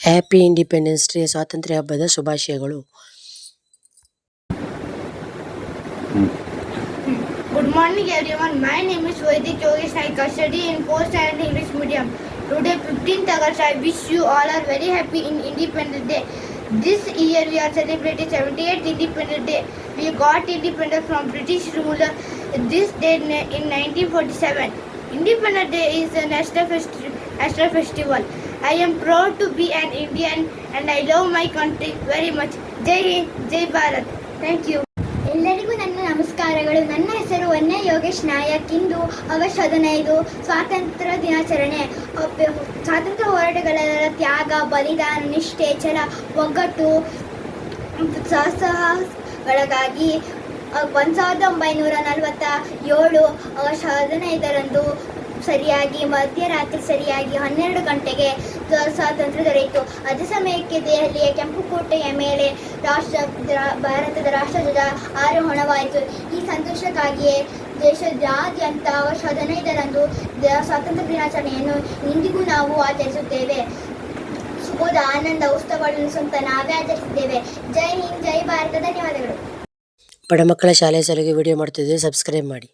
Happy independence day ಸ್ವಾತಂತ್ರ್ಯ ಹಬ್ಬದ ಶುಭಾಶಯಗಳು. Good morning everyone. My name is Vaidik Yogesh Naik. I study in Post and English medium. Today 15th August, I wish you all are very happy in Independence Day. This year we are celebrating 78th Independence Day. We got independence from British ruler this day in 1947. Independence Day is a national festival. I am proud to be an Indian and I love my country very much. Jai Hind, Jai Bharat. Thank you. ಎಲ್ಲರಿಗೂ ನನ್ನ ನಮಸ್ಕಾರಗಳು. ನನ್ನ ಹೆಸರು ವನ್ಯ ಯೋಗೇಶ್ ನಾಯಕ್. ಇಂದು August 15 ಸ್ವಾತಂತ್ರ್ಯ ದಿನಾಚರಣೆ. ಸ್ವಾತಂತ್ರ್ಯ ಹೋರಾಟಗಾರರ ತ್ಯಾಗ, ಬಲಿದಾನ, ನಿಷ್ಠೆ, ಛಲ, ಒಗ್ಗಟ್ಟು, ಸಾಹಸಗಳಿಗಾಗಿ 1947 ಆಗಸ್ಟ್ 15ರಂದು ಸರಿಯಾಗಿ ಮಧ್ಯರಾತ್ರಿ ಸರಿಯಾಗಿ 12 ಗಂಟೆಗೆ ಸ್ವಾತಂತ್ರ್ಯ ದೊರೆಯಿತು. ಅದೇ ಸಮಯಕ್ಕೆ ದೆಹಲಿಯ ಕೆಂಪುಕೋಟೆಯ ಮೇಲೆ ಭಾರತದ ರಾಷ್ಟ್ರಧ್ವಜ ಆರೋಹಣವಾಯಿತು. ಈ ಸಂತೋಷಕ್ಕಾಗಿಯೇ ದೇಶದಾದ್ಯಂತ ಆಗಸ್ಟ್ 15ರಂದು ಸ್ವಾತಂತ್ರ್ಯ ದಿನಾಚರಣೆಯನ್ನು ಇಂದಿಗೂ ನಾವು ಆಚರಿಸುತ್ತೇವೆ. ಸುಖದ ಆನಂದ ಉತ್ಸವಗಳನ್ನು ಸ್ವಂತ ನಾವೇ ಆಚರಿಸಿದ್ದೇವೆ. ಜೈ ಹಿಂದ್, ಜೈ ಭಾರತ. ಧನ್ಯವಾದಗಳು. ಬಡ ಮಕ್ಕಳ ಶಾಲೆಯ ಸಲುವಾಗಿ ವಿಡಿಯೋ ಮಾಡ್ತಿದ್ದೀವಿ, ಸಬ್ಸ್ಕ್ರೈಬ್ ಮಾಡಿ.